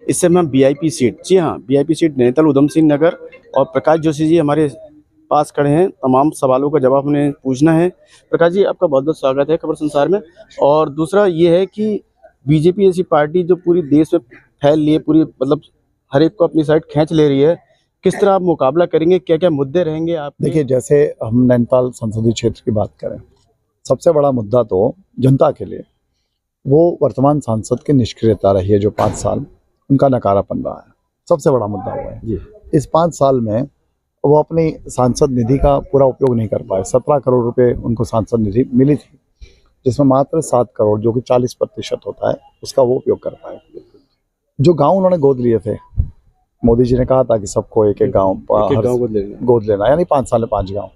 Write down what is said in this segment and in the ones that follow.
इस समय हम वीआईपी सीट, जी हाँ, वीआईपी सीट नैनीताल उधम सिंह नगर, और प्रकाश जोशी जी हमारे पास खड़े हैं। तमाम सवालों का जवाब हमें पूछना है। प्रकाश जी, आपका बहुत बहुत स्वागत है खबर संसार में। और दूसरा ये है कि बीजेपी ऐसी पार्टी जो पूरी देश में फैल रही है, पूरी मतलब हर एक को अपनी साइड खींच ले रही है, किस तरह आप मुकाबला करेंगे, क्या क्या मुद्दे रहेंगे आपके? देखिए, जैसे हम नैनीताल संसदीय क्षेत्र की बात करें, सबसे बड़ा मुद्दा तो जनता के लिए वो वर्तमान सांसद की निष्क्रियता रही है। जो 5 साल उनका नकारापन रहा है, सबसे बड़ा मुद्दा हुआ है। जी। इस 5 साल में वो अपनी सांसद निधि का पूरा उपयोग नहीं कर पाए। 17 करोड़ रुपए उनको सांसद निधि मिली थी, जिसमें मात्र 7 करोड़, जो कि 40% होता है, उसका वो उपयोग कर पाए। जो गांव उन्होंने गोद लिए थे, मोदी जी ने कहा था कि सबको एक एक गाँव गोद लेना, यानी 5 साल में 5 गाँव।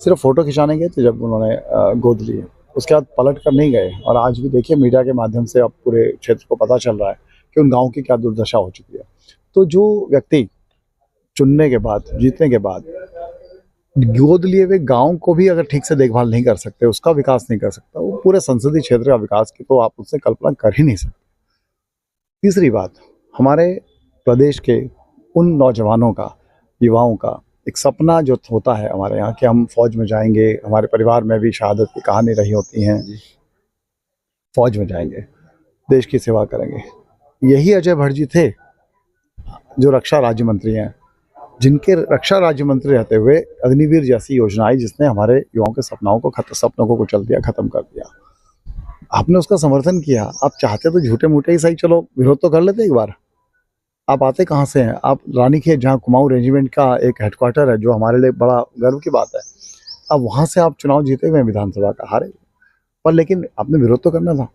सिर्फ फोटो खिंचाने गए थे जब उन्होंने गोद लिए, उसके बाद पलट कर नहीं गए। और आज भी देखिए, मीडिया के माध्यम से अब पूरे क्षेत्र को पता चल रहा है कि उन गाँव की क्या दुर्दशा हो चुकी है। तो जो व्यक्ति चुनने के बाद, जीतने के बाद गोद लिए हुए गांव को भी अगर ठीक से देखभाल नहीं कर सकते, उसका विकास नहीं कर सकता, वो पूरे संसदीय क्षेत्र का विकास की तो आप उससे कल्पना कर ही नहीं सकते। तीसरी बात, हमारे प्रदेश के उन नौजवानों का, युवाओं का एक सपना जो होता है हमारे यहाँ कि हम फौज में जाएंगे, हमारे परिवार में भी शहादत की कहानी रही होती हैं, फौज में जाएंगे, देश की सेवा करेंगे। यही अजय भट्ट जी थे जो रक्षा राज्य मंत्री हैं, जिनके रक्षा राज्य मंत्री रहते हुए अग्निवीर जैसी योजना आई, जिसने हमारे युवाओं के सपनों को कुचल दिया, खत्म कर दिया। आपने उसका समर्थन किया। आप चाहते तो झूठे मूठे ही सही, चलो विरोध तो कर लेते एक बार। आप आते कहाँ से हैं? आप रानीखेत, जहाँ कुमाऊं रेजिमेंट का एक हेडक्वार्टर है, जो हमारे लिए बड़ा गर्व की बात है, अब वहाँ से आप चुनाव जीते हुए विधानसभा का, हारे पर, लेकिन आपने विरोध तो करना था।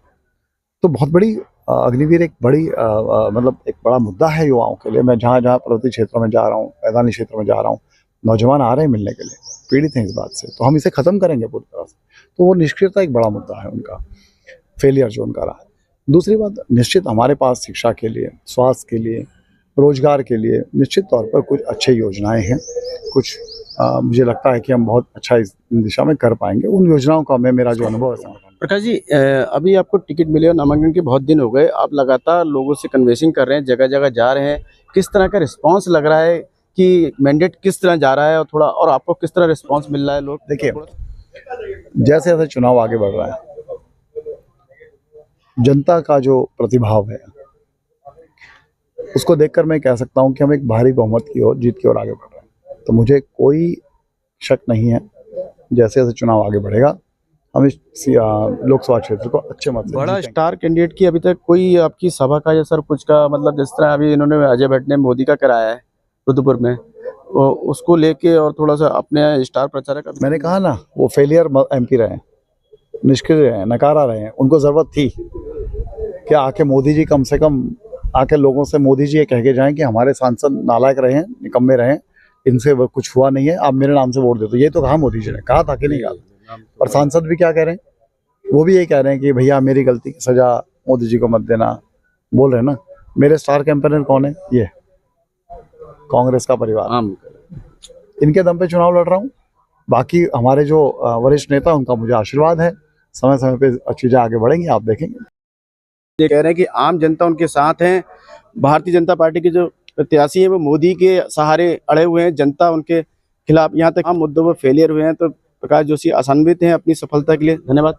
तो बहुत बड़ी अग्निवीर एक बड़ी मतलब एक बड़ा मुद्दा है युवाओं के लिए। मैं जहाँ जहाँ पर्वतीय क्षेत्रों में जा रहा हूँ, मैदानी क्षेत्रों में जा रहा हूँ, नौजवान आ रहे हैं मिलने के लिए, पीड़ित हैं इस बात से। तो हम इसे ख़त्म करेंगे पूरी तरह से। तो वो निष्क्रियता एक बड़ा मुद्दा है, उनका फेलियर जो उनका रहा है। दूसरी बात, निश्चित हमारे पास शिक्षा के लिए, स्वास्थ्य के लिए, रोजगार के लिए निश्चित तौर पर कुछ अच्छी योजनाएं हैं। कुछ मुझे लगता है कि हम बहुत अच्छा इस दिशा में कर पाएंगे। उन योजनाओं का मेरा जो अनुभव है। प्रकाश जी, अभी आपको टिकट मिले और नामांकन के बहुत दिन हो गए, आप लगातार लोगों से कन्वेंसिंग कर रहे हैं, जगह जगह जा रहे हैं, किस तरह का रिस्पांस लग रहा है कि मैंडेट किस तरह जा रहा है, और आपको किस तरह रिस्पांस मिल रहा है? लोग देखिए, जैसे जैसे चुनाव आगे बढ़ रहा है, जनता का जो प्रतिभाव है, उसको देखकर मैं कह सकता हूं कि हम एक भारी बहुमत की ओर, जीत की ओर आगे बढ़ रहे हैं। तो मुझे कोई शक नहीं है, जैसे जैसे चुनाव आगे बढ़ेगा हम इस लोकसभा क्षेत्र को अच्छे मत से बड़ा स्टार कैंडिडेट की अभी तक कोई आपकी सभा का या सर कुछ का, मतलब जिस तरह अभी इन्होंने अजय भट्ट ने मोदी का कराया है रुद्रपुर में, उसको लेके और थोड़ा सा अपने स्टार प्रचारक, मैंने कहा ना, वो फेलियर एमपी रहे, निष्क्रिय रहे, नकारा रहे हैं। उनको जरूरत थी कि आके मोदी जी कम से कम आके लोगों से मोदी जी ये कह के जाएं कि हमारे सांसद नालायक रहे हैं, निकम्मे रहे हैं, इनसे कुछ हुआ नहीं है, आप मेरे नाम से वोट दे दो। ये तो कहा मोदी जी ने, कहा था कि नहीं कहा? और सांसद भी क्या कह रहे हैं? वो भी यही कह रहे हैं कि भैया मेरी गलती की सजा मोदी जी को मत देना। बोल रहे हैं ना। मेरे स्टार कैंपेनर कौन है? ये कांग्रेस का परिवार, इनके दम पे चुनाव लड़ रहा हूँ। बाकी हमारे जो वरिष्ठ नेता, उनका मुझे आशीर्वाद है, समय समय पे चीजें आगे बढ़ेंगी, आप देखेंगे। ये कह रहे हैं कि आम जनता उनके साथ है, भारतीय जनता पार्टी के जो प्रत्याशी हैं वो मोदी के सहारे अड़े हुए हैं, जनता उनके खिलाफ, यहाँ तक आम मुद्दों पर फेलियर हुए हैं। तो प्रकाश जोशी आशान्वित हैं अपनी सफलता के लिए। धन्यवाद।